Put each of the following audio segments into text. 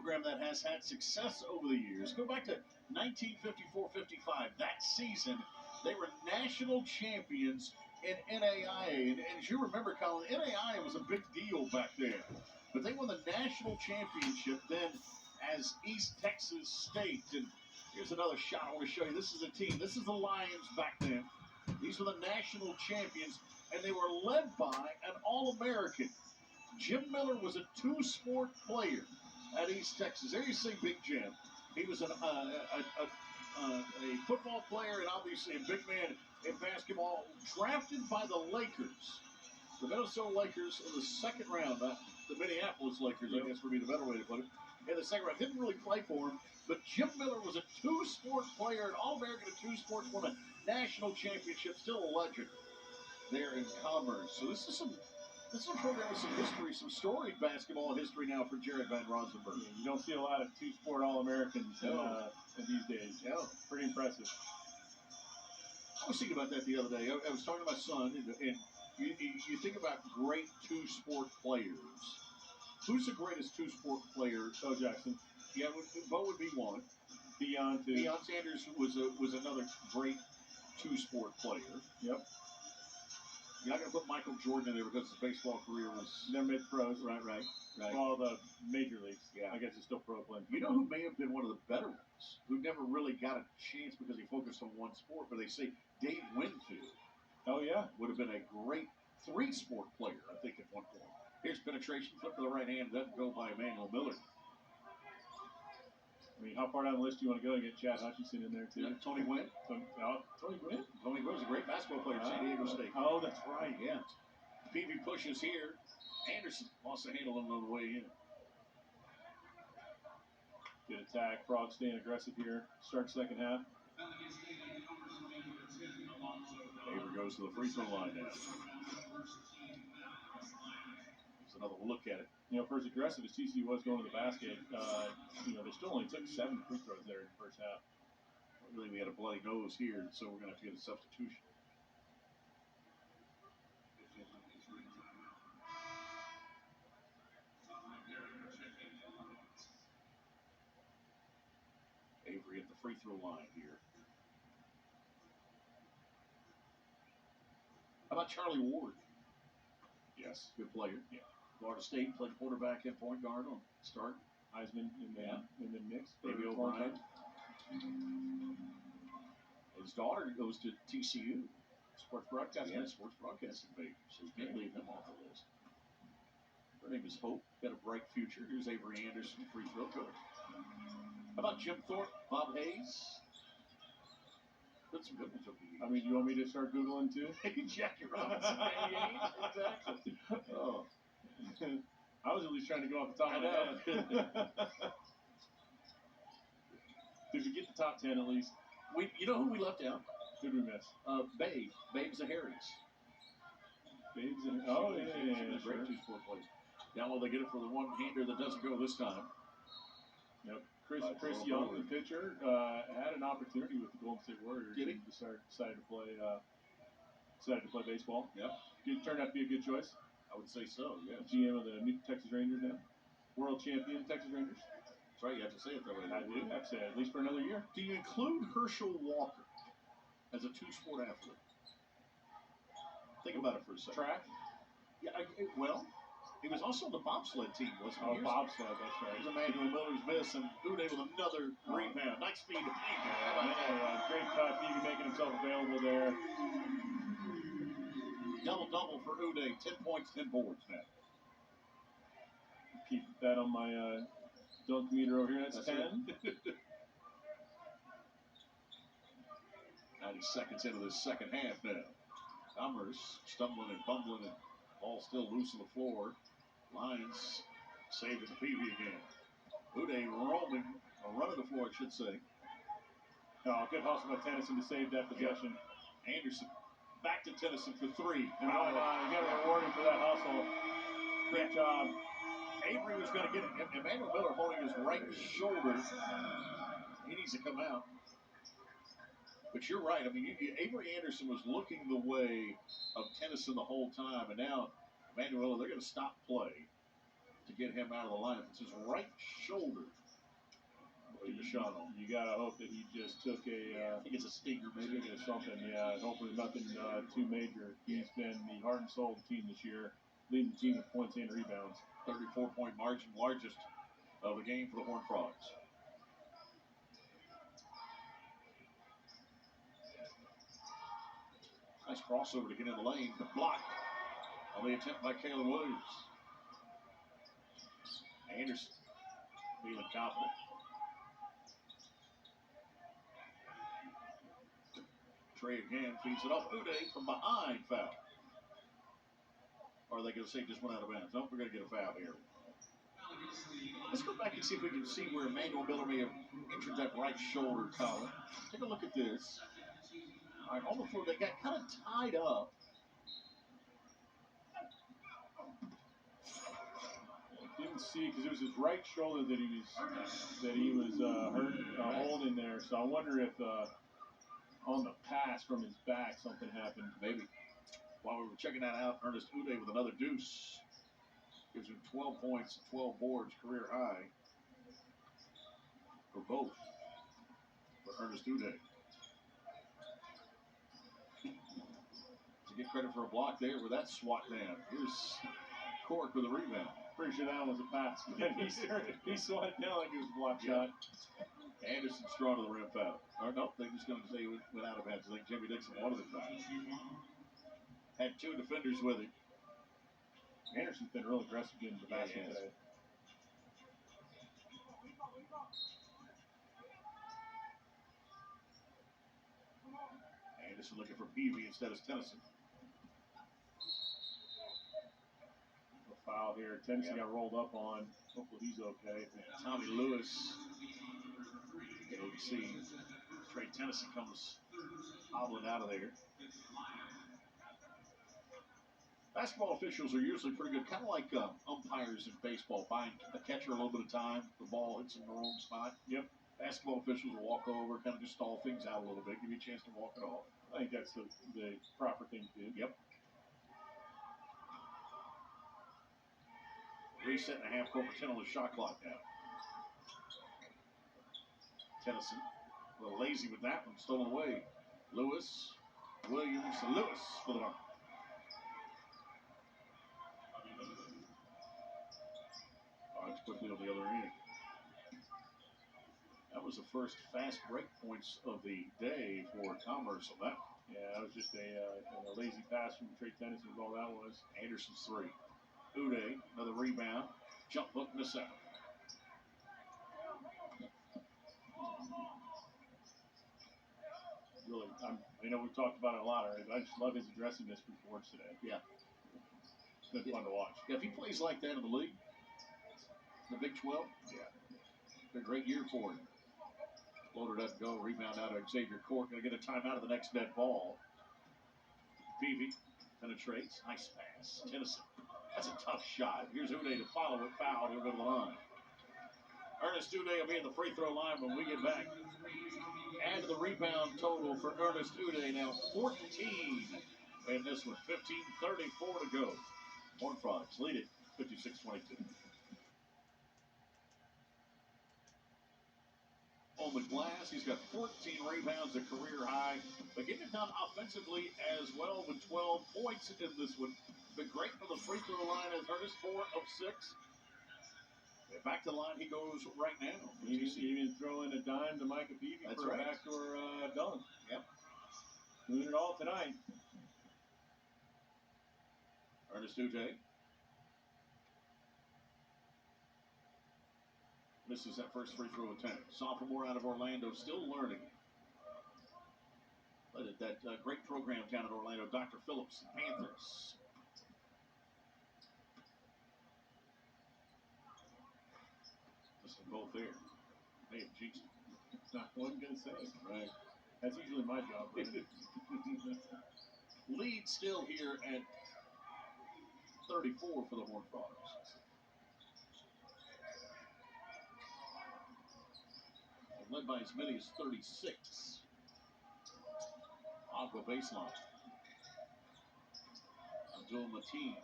program that has had success over the years. Go back to 1954-55. That season, they were national champions in NAIA. And as you remember, Colin, NAIA was a big deal back then. But they won the national championship then as East Texas State. And here's another shot I want to show you. This is a team. This is the Lions back then. These were the national champions, and they were led by an All-American. Jim Miller was a two-sport player at East Texas. There you see Big Jim. He was a football player and obviously a big man in basketball, drafted by the Lakers. The Minnesota Lakers in the second round. The Minneapolis Lakers, I guess would be the better way to put it. In the second round. Didn't really play for him, but Jim Miller was a two-sport player, an All-American in two sports, won a national championship, still a legend there in Commerce. So this is a program with some history, some storied basketball history now for Jared Van Rosenberg. Yeah, you don't see a lot of two-sport All-Americans in these days. Yeah. Pretty impressive. I was thinking about that the other day. I was talking to my son, and you think about great two-sport players. Who's the greatest two-sport player? Bo Jackson. Yeah, Bo would be one. Deion, too. Deion Sanders was another great two-sport player. Yep. You're not going to put Michael Jordan in there because his baseball career was... They're mid-pros. Right. Well, the major leagues. Yeah. I guess it's still pro playing. You know who may have been one of the better ones, who never really got a chance because he focused on one sport, but they say Dave Winfield. Oh, yeah. Would have been a great three-sport player, I think, at one point. Here's penetration, flip to the right hand, doesn't go by Emmanuel Miller. I mean, how far down the list do you want to go and get Chad Hutchinson in there, too? Yeah, Tony Gwynn. Tony Gwynn? Tony Gwynn was a great basketball player at San Diego State. Oh, that's right. Yeah. Peavy pushes here. Anderson lost the handle on the way in. Good attack. Frog staying aggressive here. Start second half. Avery goes to the free throw line now. There's another look at it. You know, for as aggressive as TCU was going to the basket, they still only took 7 free throws there in the first half. Really, we had a bloody nose here, so we're going to have to get a substitution. Avery at the free throw line here. How about Charlie Ward? Yes. Good player. Yeah. Florida State played quarterback and point guard on start. Heisman in the mix. Baby O'Brien. His daughter goes to TCU. Sports broadcasting. Yeah, sports broadcasting major. So you can't leave them off the list. Her name is Hope. Got a bright future. Here's Avery Anderson, free throw coach. How about Jim Thorpe, Bob Hayes? Put some good ones over here. I mean, you want me to start Googling too? Jackie Robinson, 88. Exactly. Oh. I was at least trying to go off the top of my head. Did we get the top 10 at least? You know who we left out? Who did we miss? Babe Zaharis. Babe Zaharis. Oh, yeah. Great two-sport player. Now will they get it for the one-hander that doesn't go this time? Yep. Chris Young, the pitcher, had an opportunity with the Golden State Warriors. Did he? Decided to play baseball. Yep. Turned out to be a good choice. I would say so, yeah. GM of the New Texas Rangers now. World champion Texas Rangers. That's right, you have to say it that way. I do have to say it, at least for another year. Do you include Herschel Walker as a two-sport athlete? Think about it for a second. Track? Yeah, he was also on the bobsled team, wasn't he? Oh, bobsled, that's right. It was Emmanuel Miller's miss, and Uday with another rebound. Nice feed to Peavy. Great cut. Peavy making himself available there. Double-double for Uday. 10 points, 10 boards now. Keep that on my dunk meter over here. That's 10. 90 seconds into the second half now. Commerce stumbling and bumbling, and ball still loose on the floor. Lions saving the Peavy again. Uday roaming, or running the floor, I should say. Oh, good hustle by Tennyson to save that possession. Yeah. Anderson back to Tennyson for 3. And you got to reward him for that hustle. Great job. Avery was going to get it. Emmanuel Miller holding his right shoulder. He needs to come out. But you're right. I mean, Avery Anderson was looking the way of Tennyson the whole time, and now Emmanuel, they're going to stop play. to get him out of the lineup. It's his right shoulder. You gotta hope that he just took I think it's a stinger, maybe. Or something. Yeah, hopefully nothing too major. He's been the heart and soul of the team this year, leading the team with points and rebounds. 34-point margin, largest of the game for the Horned Frogs. Nice crossover to get in the lane, but blocked on the attempt by Kalen Williams. Anderson feeling confident. Trey again feeds it off. Uday from behind, foul. Or are they going to say just went out of bounds? Nope, we're going to get a foul here. Let's go back and see if we can see where Emmanuel Miller may have injured that right shoulder, Colin. Take a look at this. All right, on the floor, they got kind of tied up. Didn't see because it was his right shoulder that he was hurt holding there. So I wonder if on the pass from his back something happened. Maybe. While we were checking that out, Ernest Uday with another deuce. Gives him 12 points, 12 boards, career high for both. For Ernest Uday. To get credit for a block there with that swat down. Here's Cork with a rebound. Pretty sure that one was a pass. he swatted down like it was a block shot. Anderson strong to the rim foul. Or no, they're just going to say it went out of bounds. I think Jimmy Dixon wanted the foul. Had two defenders with him. Anderson's been real aggressive in the basket today. Anderson looking for Peavy instead of Tennyson. A foul here. Tennyson got rolled up on. Hopefully he's okay. Tommy Lewis. You can see Trey Tennyson comes hobbling out of there. Basketball officials are usually pretty good, kind of like umpires in baseball, buying a catcher a little bit of time. The ball hits in the wrong spot. Yep. Basketball officials will walk over, kind of just stall things out a little bit, give you a chance to walk it off. I think that's the proper thing to do. Yep. Reset and a half court for 10 on the shot clock now. Tennyson, a little lazy with that one, stolen away. Williams for the mark. Quickly on the other end. That was the first fast break points of the day for Commerce on that. Yeah, that was just a lazy pass from Trey Tennyson is all that was. Anderson's three. Uday, another rebound. Jump hook, miss out. Really, I know we've talked about it a lot already, but I just love his aggressiveness for boards today. Yeah. It's been fun to watch. Yeah, if he plays like that in the league, the Big 12, yeah, it's a great year for him. Floater doesn't go, rebound out of Xavier Cork. Going to get a timeout of the next dead ball. Peavy penetrates, nice pass. Tennyson, that's a tough shot. Here's Uday to follow it, foul, he'll go to the line. Ernest Uday will be in the free throw line when we get back. Add to the rebound total for Ernest Uday, now 14 in this one, 15:34 to go. Horned Frogs lead it, 56-22. On the glass, he's got 14 rebounds, a career high. But getting it done offensively as well with 12 points in this one. Been great for the free throw line as Ernest, 4 of 6. And back to the line he goes right now. He even throw in a dime to Micah Peavy for a backdoor dunk. Yep. Doing it all tonight. Ernest Uday. Misses that first free throw attempt. Sophomore out of Orlando, still learning. Led at that great program down at Orlando, Dr. Phillips, Panthers. Listen, both there. They have jinxed it. I wasn't going to say it. Right. That's usually my job. Right? Lead still here at 34 for the Horned Frogs. Led by as many as 36. Aqua baseline. Abdul Mateen.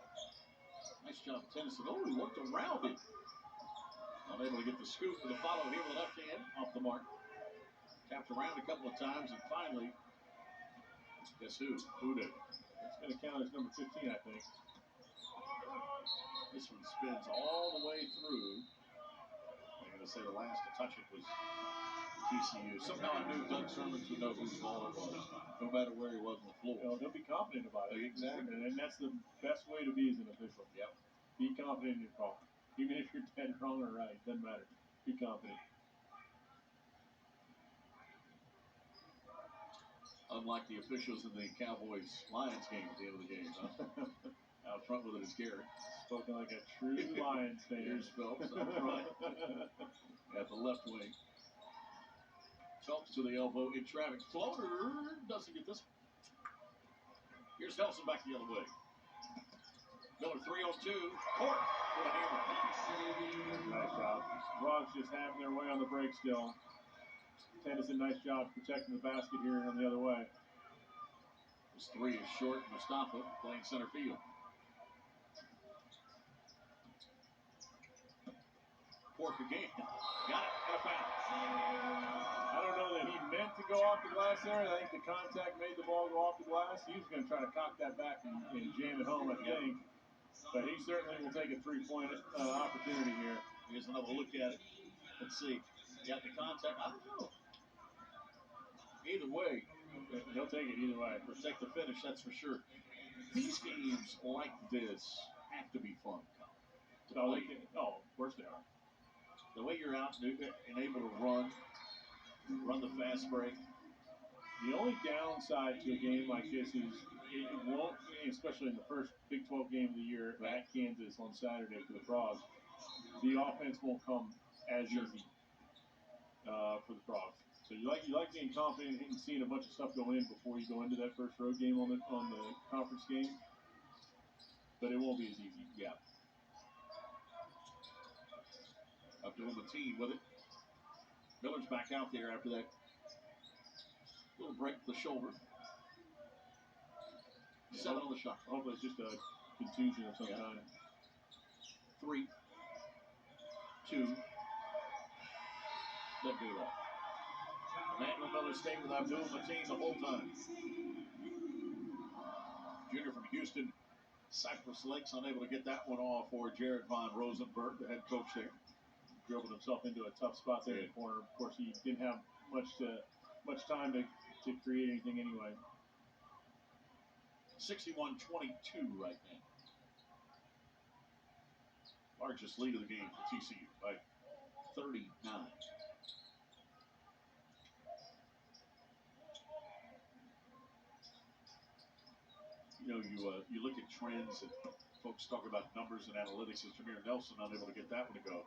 Nice job, Tennyson. Oh, he worked around it. Unable to get the scoop with the follow here with the left hand off the mark. Tapped around a couple of times, and finally, guess who? Who did? It's going to count as number 15, I think. This one spins all the way through. I'm going to say the last to touch it was TCU. Somehow I knew Doug Sermons would know whose ball it was, no matter where he was on the floor. You know, they'll be confident about it. Exactly. And that's the best way to be as an official. Yep. Be confident in your call. Even if you're dead wrong or right, doesn't matter. Be confident. Unlike the officials in the Cowboys-Lions game at the end of the game, huh? Out front with it is Gary. Spoken like a true Lions fan. Here's Phelps out front at the left wing. Phelps to the elbow in traffic. Floater doesn't get this one. Here's Nelson back the other way. Miller 3-on-2. Court with a hammer. Nice job. Frogs just having their way on the break still. Tennyson, nice job protecting the basket here on the other way. This three is short. Mustafa playing center field. Pork again. Got it. And a foul. I don't know that he meant to go off the glass there. I think the contact made the ball go off the glass. He was going to try to cock that back and jam it home, I think. But he certainly will take a three-point opportunity here. Here's another look at it. Let's see. Got the contact. I don't know. Either way, he'll take it either way. Protect the finish, that's for sure. These games like this have to be fun. Of course they are. The way you're out and able to run the fast break. The only downside to a game like this is it won't, especially in the first Big 12 game of the year at Kansas on Saturday for the Frogs, the offense won't come as easy for the Frogs. So you like being confident and seeing a bunch of stuff go in before you go into that first road game on the conference game, but it won't be as easy. Yeah. Abdul Mateen with it. Miller's back out there after that little break with the shoulder. 7 on the shot. Hopefully it's just a contusion of some kind. 3, 2. Let go of that. Emmanuel Miller stayed with Abdul Mateen the whole time. Junior from Houston, Cypress Lakes, unable to get that one off for Jared Von Rosenberg, the head coach there. Dribbled himself into a tough spot there in the corner. Of course, he didn't have much time to create anything anyway. 61-22 right now. Largest lead of the game for TCU by 39. You know, you look at trends and folks talk about numbers and analytics, and Jameer Nelson unable to get that one to go.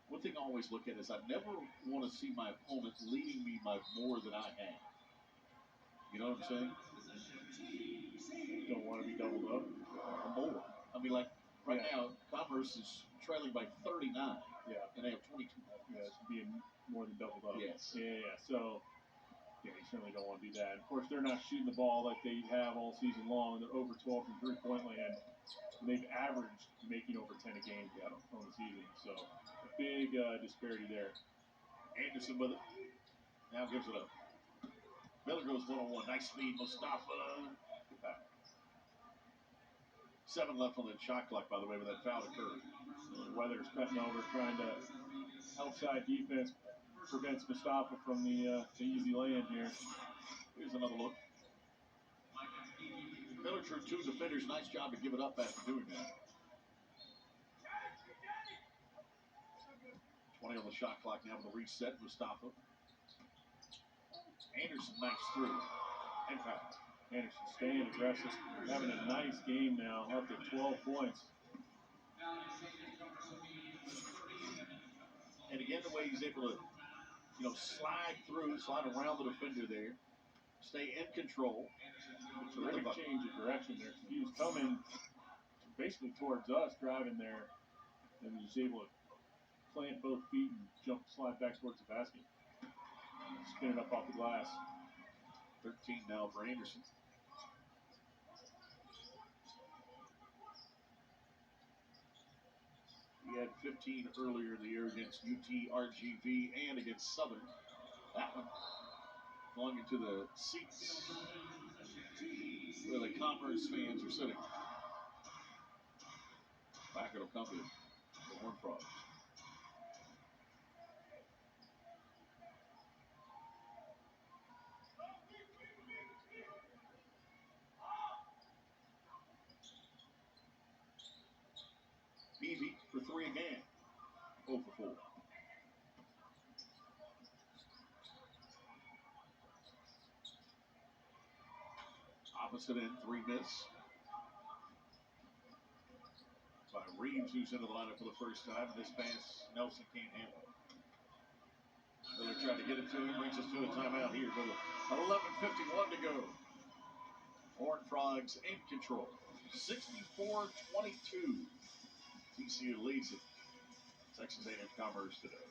One thing I always look at is I never want to see my opponent leading me by more than I have. You know what I'm saying? Don't want to be doubled up. Or more. I mean, like right now, Commerce is trailing by 39. Yeah. And they have 22. Yeah, it's being more than doubled up. Yes. Yeah. So, yeah, you certainly don't want to do that. Of course, they're not shooting the ball like they have all season long. They're over 12 from three-point land. And they've averaged making over 10 a game on the season. So, a big disparity there. Anderson with it. Now gives it up. Miller goes one-on-one. Nice speed, Mustafa. 7 left on the shot clock, by the way, with that foul occurred. Weathers cutting over, trying to outside defense prevents Mustafa from the easy lay-in here. Here's another look. Miller drew 2 defenders. Nice job to give it up after doing that. 20 on the shot clock now with a reset. Mustafa. Anderson knifes through. And foul. Anderson staying aggressive, having a nice game now, up to 12 points. And again, the way he's able to, slide around the defender there, stay in control. Terrific change of direction there. He was coming basically towards us, driving there, and he was able to plant both feet and slide back towards the basket. Spin it up off the glass. 13 now for Anderson. He had 15 earlier in the year against UTRGV and against Southern. That one flung into the seats where the Commerce fans are sitting. Back it'll come to the Horned Frogs. Peavy for 3 again. 0 for 4. Opposite end, 3 miss. By Reeves, who's into the lineup for the first time. This pass, Nelson can't handle it. Miller tried to get it to him, brings us to a timeout here. 11:51 to go. Horned Frogs in control. 64-22. TCU leads it. Texas A&M Commerce today.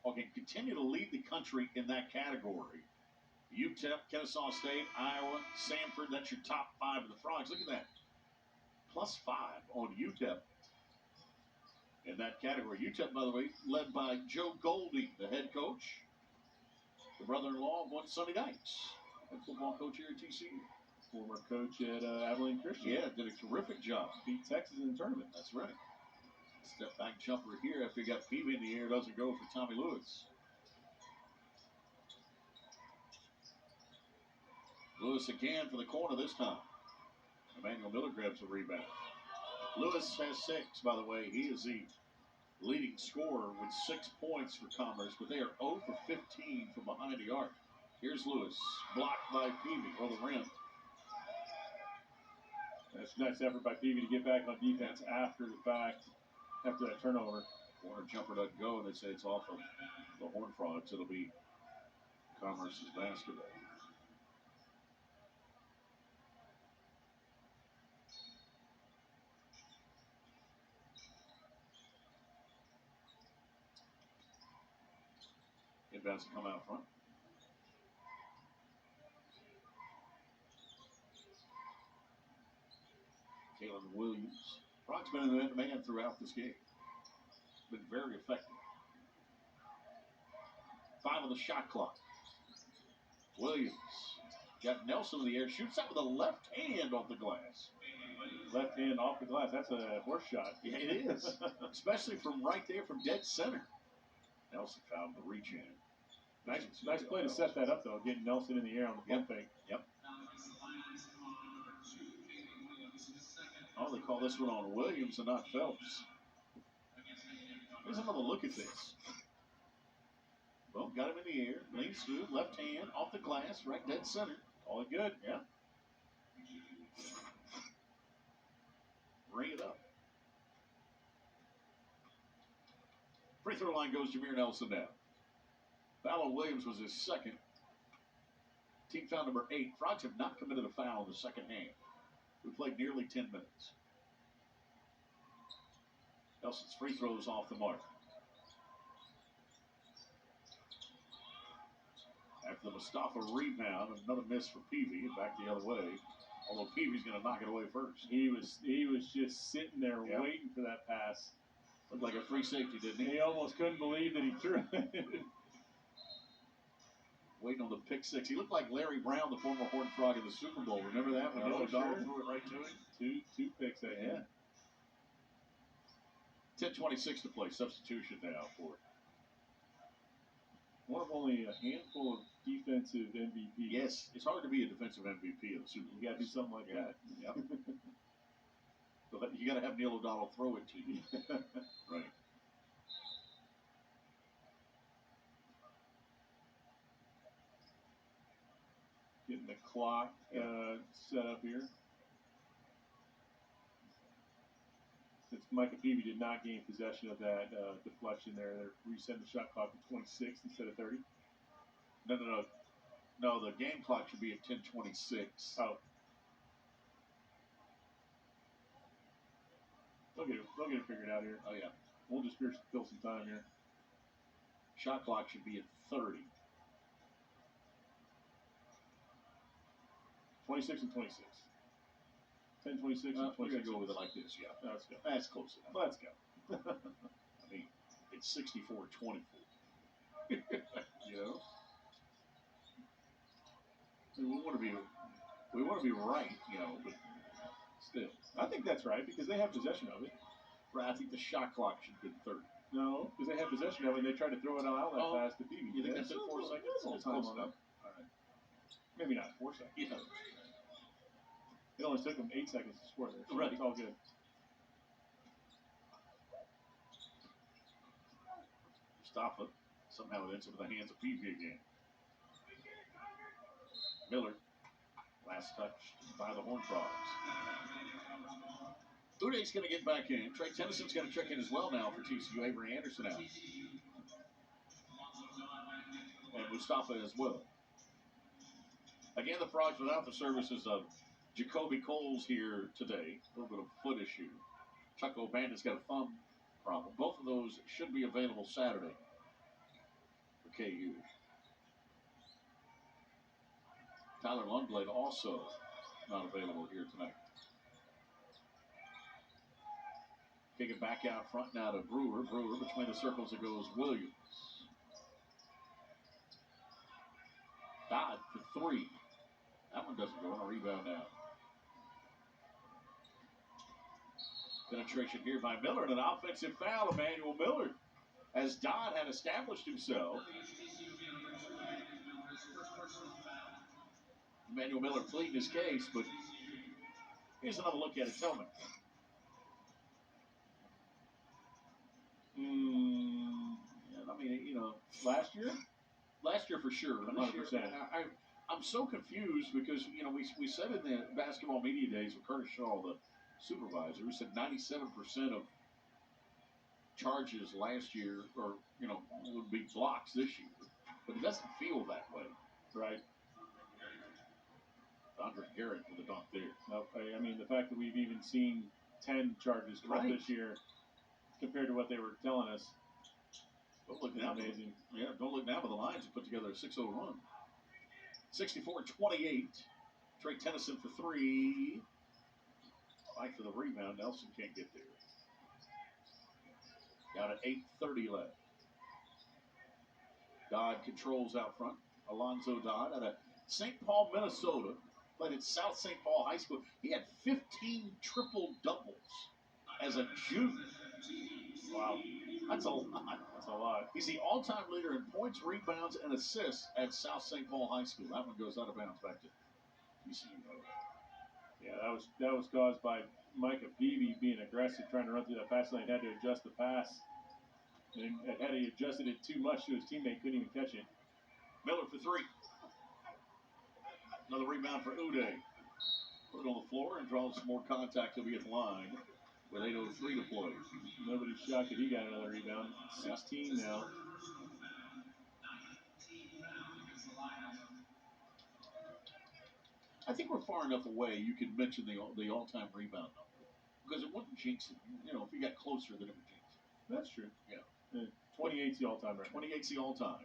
Okay, continue to lead the country in that category. UTEP, Kennesaw State, Iowa, Samford, that's your top 5 of the Frogs. Look at that. +5 on UTEP in that category. UTEP, by the way, led by Joe Golding, the head coach, the brother-in-law of one Sonny Dykes, head football coach here at TCU. Former coach at Abilene Christian. Yeah, did a terrific job. Beat Texas in the tournament. That's right. Step back jumper here after he got Peavy in the air. Doesn't go for Tommy Lewis. Lewis again for the corner this time. Emmanuel Miller grabs the rebound. Lewis has 6, by the way. He is the leading scorer with 6 points for Commerce, but they are 0 for 15 from behind the arc. Here's Lewis, blocked by Peavy on the rim. That's a nice effort by Peavy to get back on defense after the fact, after that turnover. Corner jumper doesn't go, and they say it's off of the Horned Frogs. It'll be Commerce's basketball. Inbounds to come out front. Kalen Williams. Frogs been in the man throughout this game. Been very effective. 5 on the shot clock. Williams got Nelson in the air. Shoots out with a left hand off the glass. Left hand off the glass. That's a horse shot. Yeah, it is. Especially from right there from dead center. Nelson found the reach in. Nice play to set that up, though, getting Nelson in the air on the pump fake. Yep. Oh, they call this one on Williams and not Phelps. Here's another look at this. Well, got him in the air, leans through, left hand, off the glass, right dead center. All it good. Yeah. Bring it up. Free throw line goes Jameer Nelson down. Fallon Williams was his second. Team foul number 8. Frogs have not committed a foul in the second half. We played nearly 10 minutes. Nelson's free throws off the mark. After the Mustafa rebound, another miss for Peavy, and back the other way. Although Peavy's going to knock it away first. He was just sitting there waiting for that pass. Looked like a free safety, didn't he? He almost couldn't believe that he threw it. Waiting on the pick 6. He looked like Larry Brown, the former Horned Frog in the Super Bowl. Remember that? When Neil O'Donnell threw it right to him? Two picks, I think. 10:26 to play. Substitution now for it. One of only a handful of defensive MVPs. Yes, it's hard to be a defensive MVP in the Super Bowl. You got to do something like that. Yep. But you got to have Neil O'Donnell throw it to you. Right. Getting the clock set up here. Since Micah Peavy did not gain possession of that deflection there, they're resetting the shot clock to 26 instead of 30. No, the game clock should be at 10:26. Oh. They'll get it figured out here. Oh, yeah. We'll just fill some time here. Shot clock should be at 30. 26 and 26. 10-26 and We're 26. going to go with it like this, yeah. Let's go. That's close enough. Let's go. I mean, it's 64-24. You know? We want to be right, you know, but still. I think that's right because they have possession of it. Right, I think the shot clock should be 30. No, because they have possession of it and they try to throw it on outlet pass to Peavy. You think that's at 4 seconds? That's close enough. All right. Maybe not 4 seconds. Yeah. It only took them 8 seconds to score there. So Right. It's all good. Stop it. Somehow it ends up in the hands of Peavy again. Miller. Last touch by the Horned Frogs. Uday's going to get back in. Trey Tennyson's going to check in as well now for TCU. Avery Anderson out. And Mustafa as well. Again, the Frogs without the services of Jacoby Coles here today. A little bit of foot issue. Chuck O'Banda's got a thumb problem. Both of those should be available Saturday for KU. Tyler Lundblade also not available here tonight. Kick it back out front now to Brewer. Brewer between the circles it goes Williams. Dodd for 3. That one doesn't go on a rebound now. Penetration here by Miller and an offensive foul. Emmanuel Miller, as Dodd had established himself. Emmanuel Miller pleading his case, but here's another look at it. Tell me. Yeah, I mean, you know, Last year for sure. 100%. I'm so confused because, you know, we said in the basketball media days with Curtis Shaw, the supervisor, who said 97% of charges last year, or, you know, would be blocks this year. But it doesn't feel that way. right? Andre Garrett with a dunk there. No, I mean, the fact that we've even seen 10 charges come Right. this year compared to what they were telling us. Don't look now. Amazing. Yeah, don't look now, but the Lions have put together a 6-0 run. 64-28. Trey Tennyson for 3. Fight for the rebound. Nelson can't get there. Down at 8:30 left. Dodd controls out front. Alonzo Dodd out of St. Paul, Minnesota. Played at South St. Paul High School. He had 15 triple-doubles as a junior. Wow. That's a lot. That's a lot. He's the all-time leader in points, rebounds, and assists at South St. Paul High School. That one goes out of bounds back to TCU. Yeah, that was caused by Micah Peavy being aggressive, trying to run through that pass lane. Had to adjust the pass, and had he adjusted it too much to his teammate, couldn't even catch it. Miller for 3. Another rebound for Uday. Put it on the floor and draws some more contact. He'll be at the line with 8:03 to play. Nobody's shocked that he got another rebound. 16 now. I think we're far enough away you can mention the all-time rebound number. Because it wouldn't jinx it. You know, if we got closer, then it would jinx it. That's true. Yeah. 28's the all-time record. 28's the all-time.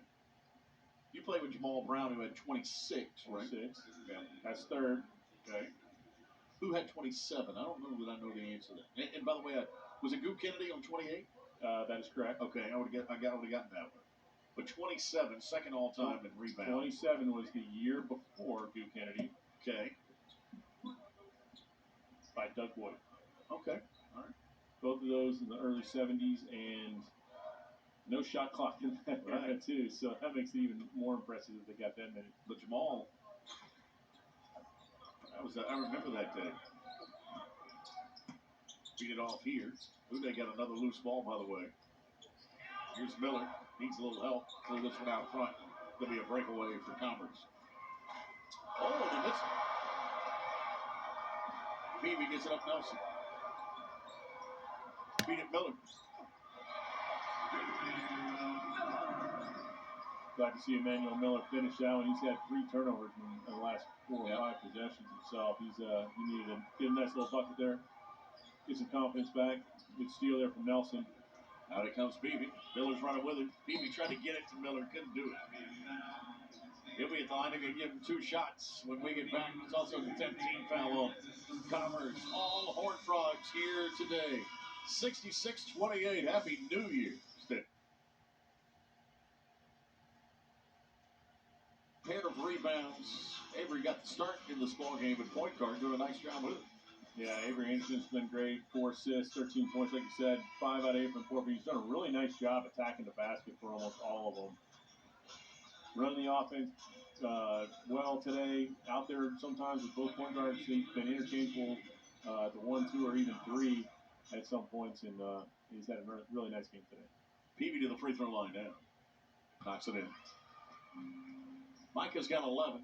You played with Jamal Brown, who had 26, right? 26. Yeah. That's third. Okay. Who had 27? I don't know that I know the answer to that. And by the way, was it Goop Kennedy on 28? That is correct. Okay, I would have gotten that one. But 27, second all-time in rebound. 27 was the year before Duke Kennedy Okay. by Doug Wood. Okay. All right. Both of those in the early 70s, and no shot clock in that era too. So that makes it even more impressive that they got that many. But Jamal, I remember that day. Beat it off here. Uday got another loose ball, by the way. Here's Miller. Needs a little help. Throw this one out front. Going to be a breakaway for Commerce. Oh, they missed it. Peavy gets it up Nelson. Beat it Miller. Glad to see Emmanuel Miller finish out, and he's had 3 turnovers in the last 4 or 5 possessions himself. He needed to get a nice little bucket there, get some confidence back. Good steal there from Nelson. Out it comes Peavy. Miller's running with it. Peavy tried to get it to Miller, couldn't do it. He'll be at the line. They're going to give him 2 shots when we get back. It's also the 10-team foul on Commerce, all Horned Frogs here today. 66-28. Happy New Year. Pair of rebounds. Avery got the start in this ball game at point guard, doing a nice job with it. Yeah, Avery Anderson's been great. 4 assists, 13 points, like you said. 5 out of 8 from 4. He's done a really nice job attacking the basket for almost all of them. Running the offense well today. Out there sometimes with both point guards. They've been interchangeable to 1, 2, or even 3 at some points, and he's had a really nice game today. Peavy to the free throw line now. Knocks it in. Micah's got 11.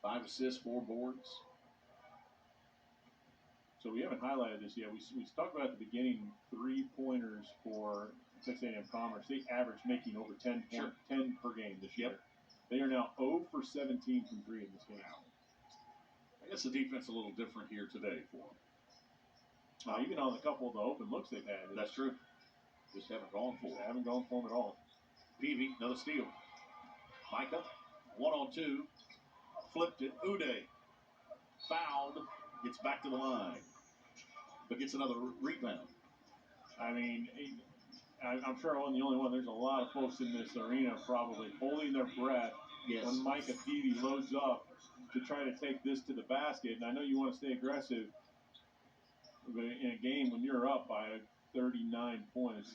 5 assists, 4 boards. So we haven't highlighted this yet. We talked about at the beginning 3-pointers for Texas A&M Commerce. They average making over 10 per game this year. They are now 0 for 17 from 3 in this game. I guess the defense a little different here today for them. Even on a couple of the open looks they've had. That's true. Just haven't gone for it. Haven't gone for them at all. Peavy, another steal. Micah, 1-on-2. Flipped it. Uday. Fouled. Gets back to the line. But gets another rebound. I mean, I'm sure I wasn't the only one. There's a lot of folks in this arena probably holding their breath when Micah Peavy loads up to try to take this to the basket. And I know you want to stay aggressive, but in a game when you're up by 39 points,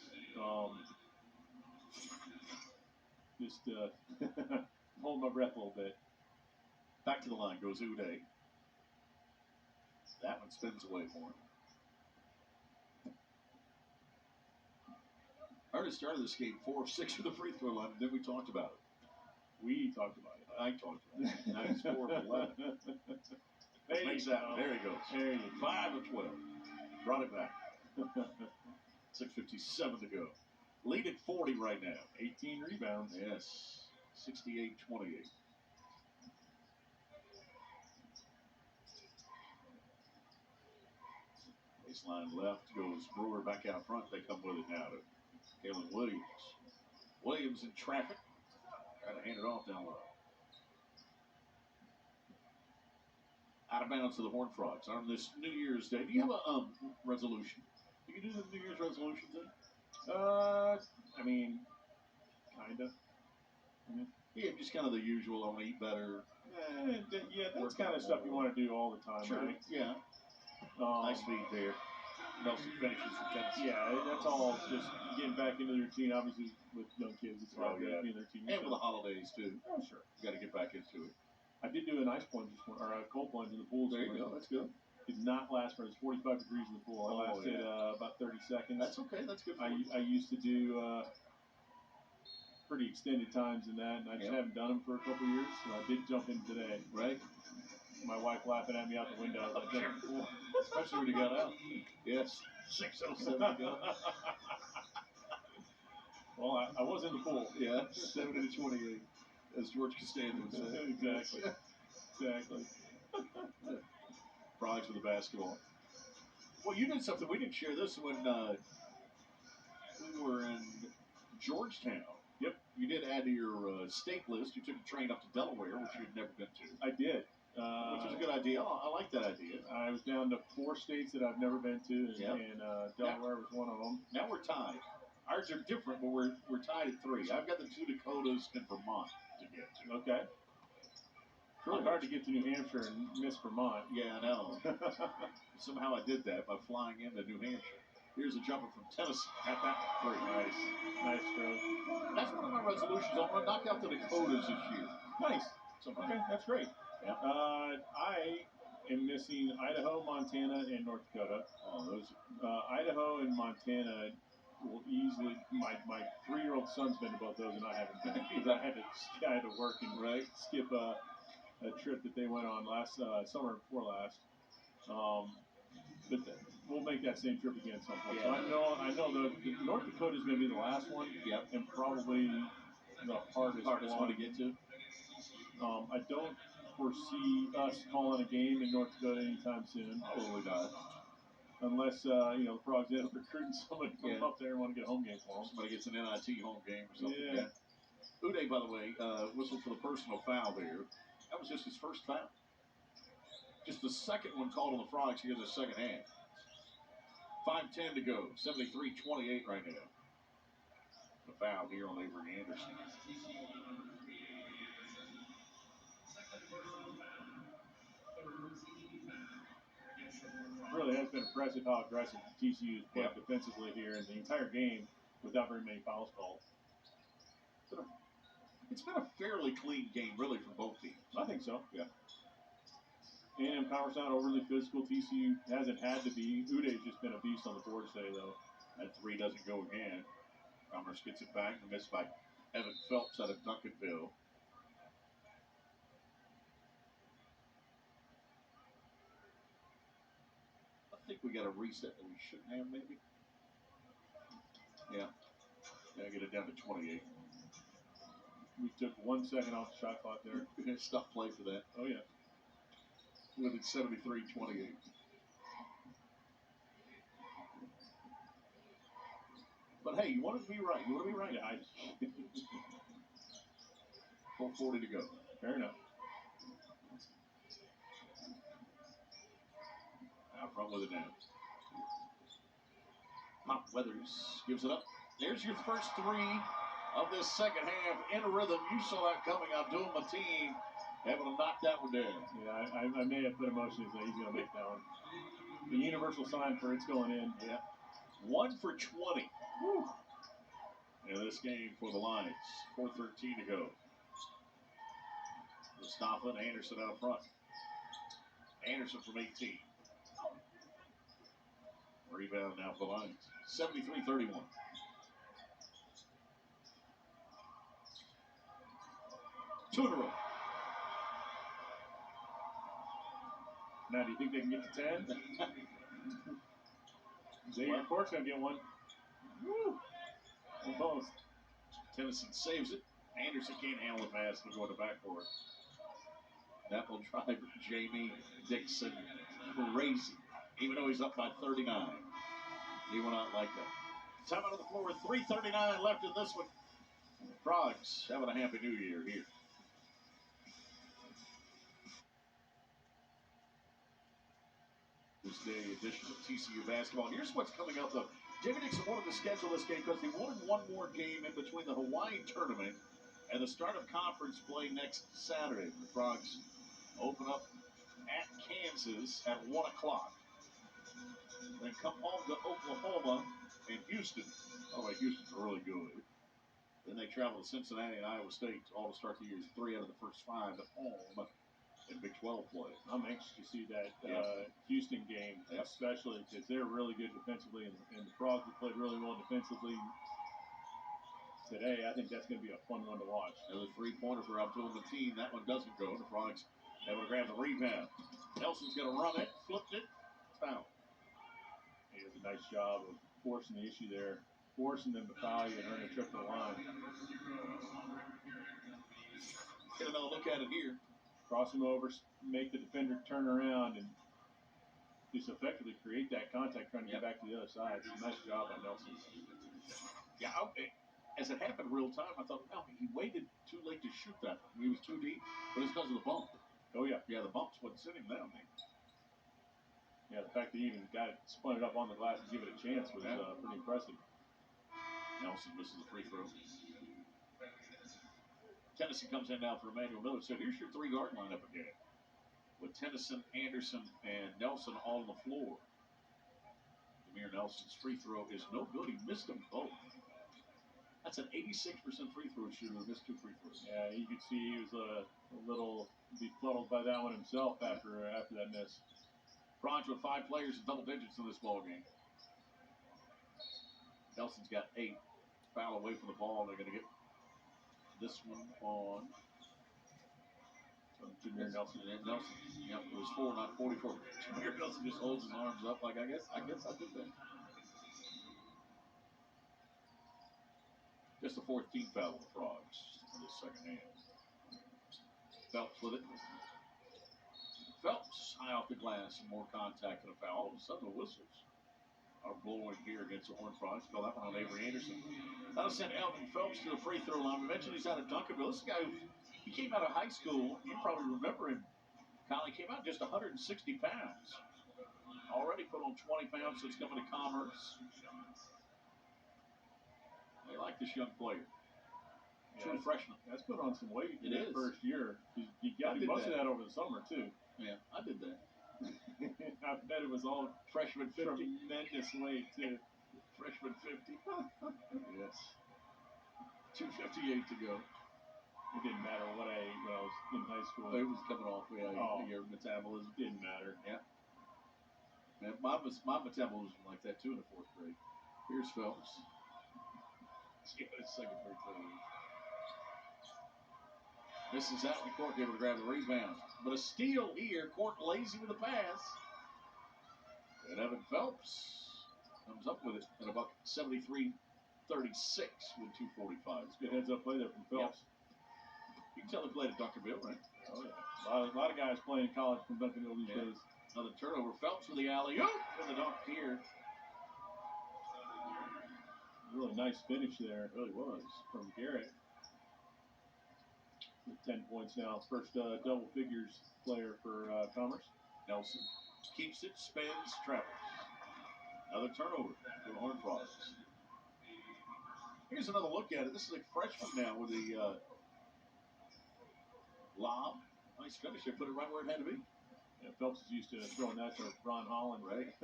just hold my breath a little bit. Back to the line goes Uday. That one spins away for him. Already started this game 4 of 6 from the free throw line, and then we talked about it. We talked about it. I talked about it. Now he's 4 of 11. Makes that. There he goes. There you go. 5 of 12. Brought it back. 6:57 to go. Lead at 40 right now. 18 rebounds. Yes. 68-28. Baseline left goes Brewer back out front. They come with it now to Kalen Williams. Williams in traffic. Trying to hand it off down low. Out of bounds to the Horned Frogs on this New Year's Day. Do you have a resolution? Do you do the New Year's resolution thing? I mean, kind of. Mm-hmm. Yeah, just kind of the usual. I want to eat better. Yeah, that's kind of stuff you want to do all the time, sure. Right? Yeah. Nice feed there. Nelson finishes for Tennessee. Yeah, that's all just getting back into the routine. Obviously, with young kids, it's hard to be in their routine. And with the holidays, too. Oh, sure. You got to get back into it. I did do an ice plunge this morning, or a cold plunge in the pool. There you go. That's good. Did not last for 45 degrees in the pool. I lasted about 30 seconds. That's okay. That's good for you. I used to do pretty extended times in that, and I just haven't done them for a couple of years. So I did jump in today. Right. My wife laughing at me out the window. Especially when you got out. Yes. 6:07 to go. Well, I was in the pool. Yeah. 70-28, as George Costanza would say. Exactly. Frogs with the basketball. Well, you did something. We didn't share this when we were in Georgetown. Yep. You did add to your state list. You took a train up to Delaware, which you'd never been to. I did. Which is a good idea. I like that idea. I was down to 4 states that I've never been to, and Delaware was one of them. Now we're tied. Ours are different, but we're tied at 3. I've got the 2 Dakotas and Vermont to get to. Okay. It's really hard to get to New Hampshire and miss Vermont. Yeah, I know. Somehow I did that by flying into New Hampshire. Here's a jumper from Tennessee. Got that 3. Nice throw. That's one of my resolutions. I want to knock out the Dakotas this year. Nice. Okay, that's great. Yeah. I am missing Idaho, Montana, and North Dakota. Idaho and Montana will easily. My 3-year-old son's been to both those, and I haven't been because I had to work and skip a trip that they went on last summer before last. But we'll make that same trip again at some point. Yeah. So I know the North Dakota is going to be the last one. Yep. And probably the hardest one to get to. I don't foresee us calling a game in North Dakota anytime soon. Probably not. Unless, the Frogs end up recruiting somebody from up there and want to get a home game for them. Somebody gets an NIT home game or something. Yeah. Uday, by the way, whistled for the personal foul there. That was just his first foul. Just the second one called on the Frogs here in the second half. 5:10 to go. 73-28 right now. A foul here on Avery Anderson. Really has been impressive how aggressive TCU has played defensively here in the entire game without very many fouls called. It's been a fairly clean game, really, for both teams. I think so. Yeah. A&M Power's not overly physical. TCU hasn't had to be. Uday's just been a beast on the board today, though. That three doesn't go again. Commerce gets it back and missed by Evan Phelps out of Duncanville. I think we got a reset that we shouldn't have, maybe. Yeah. Get it down to 28. We took 1 second off the shot clock there. Stop play for that. Oh, yeah. With it 73-28. But hey, you want to be right. You want to be right. Yeah, 4:40 to go. Fair enough. Out front with it now. Pop Weathers gives it up. There's your first three of this second half in a rhythm. You saw that coming. Abdul Mateen able to knock that one down. Yeah, I may have put emotion in that he's going to make that one. The universal sign for it's going in. Yeah. 1 for 20. Woo. In this game for the Lions. 4:13 to go. Mustafa and Anderson out front. Anderson from 18. Rebound now for the Lions. 73-31. Two in a row. Now, do you think they can get to 10? Xavier Cork's going to get one. Woo. Almost. Tennyson saves it. Anderson can't handle the pass. He'll go to the backboard. That will drive Jamie Dixon crazy. Even though he's up by 39. He will not like that. Time out on the floor with 3:39 left in this one. Frogs having a happy new year here. This day edition of TCU basketball. And here's what's coming up, though. Jamie Dixon wanted to schedule this game because he wanted one more game in between the Hawaii tournament and the start of conference play next Saturday. The Frogs open up at Kansas at 1 o'clock. Then come home to Oklahoma and Houston. Oh, Houston's really good. Then they travel to Cincinnati and Iowa State all to start the year. 3 out of the first 5 at home in Big 12 play. I'm anxious to see that Houston game, especially because they're really good defensively, and the Frogs have played really well defensively today. I think that's going to be a fun one to watch. Another three-pointer for Abdul Mateen. That one doesn't go. The Frogs able to grab the rebound. Nelson's going to run it, flipped it, foul. He does a nice job of forcing the issue there, forcing them to foul you and earn a trip to the line. Get another look at it here. Cross him over, make the defender turn around, and just effectively create that contact trying to get back to the other side. It's a nice job by Nelson. Yeah, as it happened real time, I thought, no, he waited too late to shoot that one. He was too deep, but it's because of the bump. Oh, yeah. Yeah, the bumps wasn't sitting down there. Yeah, the fact that he even got it, spun it up on the glass and give it a chance was pretty impressive. Nelson misses the free throw. Tennyson comes in now for Emmanuel Miller. So here's your 3-guard lineup again. With Tennyson, Anderson, and Nelson all on the floor. Demir Nelson's free throw is no good. He missed them both. That's an 86% free throw shooter. Missed 2 free throws. Yeah, you could see he was a little befuddled by that one himself after that miss. Frogs with 5 players in double digits in this ball game. Nelson's got 8. Foul away from the ball. They're going to get this one on Demir Nelson. And Nelson. Yep, it was 4, not 44. Demir Nelson just holds his arms up like, I guess I did that. Just the 14th foul of the Frogs in this second half. Phelps with it. Phelps high off the glass and more contact than a foul. All of a sudden the whistles are blowing here against the Horned Frogs. Call that one on Avery Anderson. That'll send Alvin Phelps to the free throw line. We mentioned he's out of Duncanville. This guy, he came out of high school. You probably remember him Conley came out just 160 pounds. Already put on 20 pounds since coming to Commerce. They like this young player. True freshman. That's put on some weight in It that is. first year. You got to do most of that over the summer, too. Yeah, I did that. I bet it was all Freshman 50. Tremendous weight, too. Freshman 50. Yes. 2:58 to go. It didn't matter what I ate when I was in high school. It was coming off. Your metabolism Didn't matter. Yeah. Man, my metabolism was like that too in the fourth grade. Here's Phelps. Yeah, second free throw. Misses out, and Court able to grab the rebound. But a steal here. Court lazy with the pass. And Evan Phelps comes up with it at about 73-36 with 2:45. It's a good heads-up play there from Phelps. Yep. You can tell he played at Duncanville, right? Oh, yeah. A lot of guys playing in college from Duncanville these days. Another turnover. Phelps with the alley-oop and the dunk here. Really nice finish there. It really was. From Garrett. With 10 points now. First double figures player for Commerce. Nelson keeps it, spins, travels. Another turnover for the Horned Frogs. Here's another look at it. This is a freshman now with the lob. Nice finish. They put it right where it had to be. Yeah, Phelps is used to throwing that to Ron Holland. Right.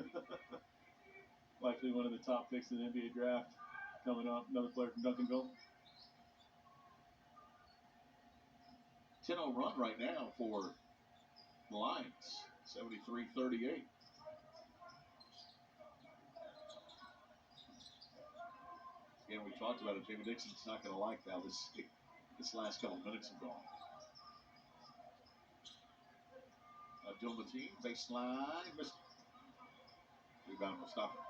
Likely one of the top picks in the NBA draft coming up. Another player from Duncanville. 10-0 run right now for the Lions. 73-38. Again, we talked about it. Jamie Dixon's not going to like how this last couple minutes have gone. Abdul-Mateen, baseline, missed. Rebound will stop it.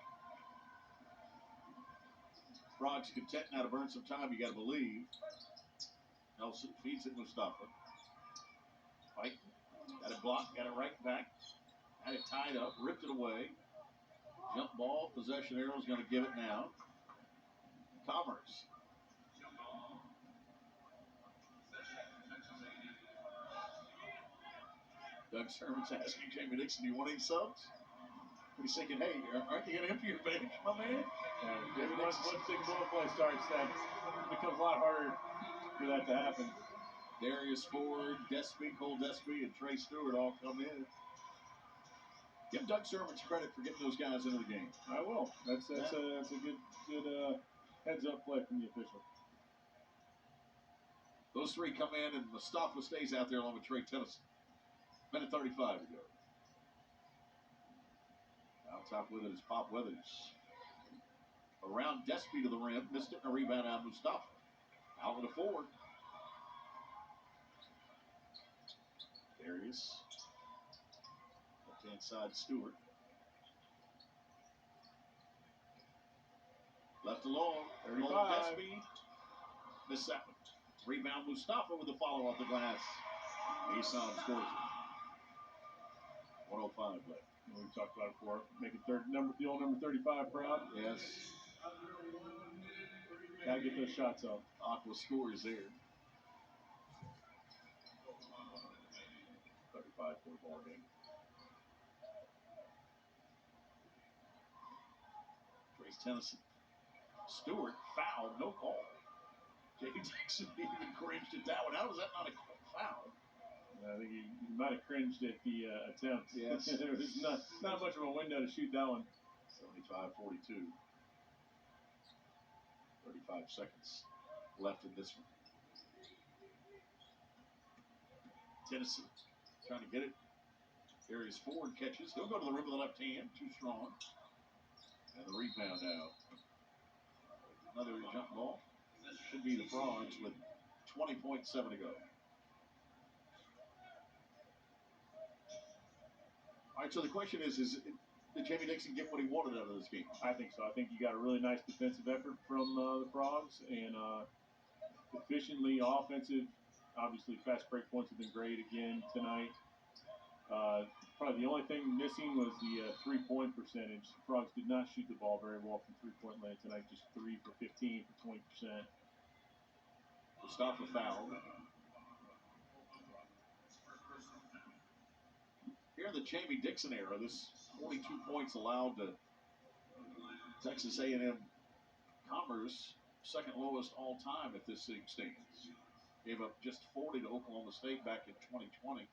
Frogs content now to burn some time, you got to believe. Nelson feeds it Mustafa. Fight. Got it blocked, got it right back. Had it tied up, ripped it away. Jump ball, possession arrow is going to give it now. Commerce. Doug Sermon's asking Jamie Dixon, do you want any subs? He's thinking, hey, aren't you going to empty your bench, my man? Once big ball play starts, that becomes a lot harder for that to happen. Darius Ford, Cole Despy, and Trey Stewart all come in. Give Doug Sermon's credit for getting those guys into the game. I will. That's a good heads-up play from the official. Those three come in, and Mustafa stays out there along with Trey Tennyson. Minute 35 to go. Out top with it is Pop Weathers. Around Despy to the rim. Missed it, and a rebound out of Mustafa. Out with a Ford. Darius. Left-hand side, Stewart. Left alone. 35. Despy. Missed that one. Rebound Mustafa with the follow off the glass. Easton scores it. 105 left. We've talked about it before. Making the old number 35 proud. Yes. Gotta get those shots up. Aqua scores there. 35 for the ball game. Trace Tennyson. Stewart foul, no call. Jamie Dixon even cringed at that one. How was that not a foul? I think he might have cringed at the attempt. Yes. There was not much of a window to shoot that one. 75-42. 35 seconds left in this one. Tennyson trying to get it. Darius Ford catches. He'll go to the rim with the left hand. Too strong. And the rebound out. Another jump ball. Should be the Frogs with 20.7 to go. All right, so the question is did Jamie Dixon get what he wanted out of this game? I think so. I think you got a really nice defensive effort from the Frogs, and efficiently offensive. Obviously, fast break points have been great again tonight. Probably the only thing missing was the three-point percentage. The Frogs did not shoot the ball very well from three-point land tonight, just 3 for 15 for 20%. Mustafa fouled. Here in the Jamie Dixon era, this 42 points allowed to Texas A&M Commerce, second lowest all time at this thing stands. Gave up just 40 to Oklahoma State back in 2020.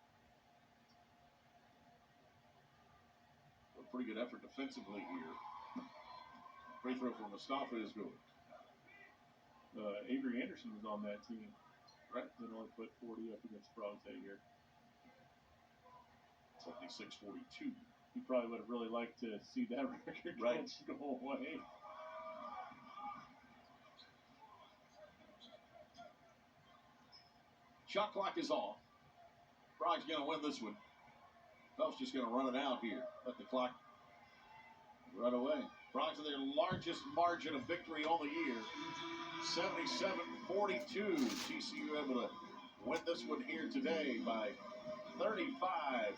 A pretty good effort defensively here. Free throw from Mustafa is good. Avery Anderson was on that team. Right. They only put 40 up against Frogs that year. 76-42. He probably would have really liked to see that record go away. Shot clock is off. Frogs going to win this one. Phelps just going to run it out here. Let the clock run away. Frogs are their largest margin of victory on the year. 77-42. TCU able to win this one here today by 35.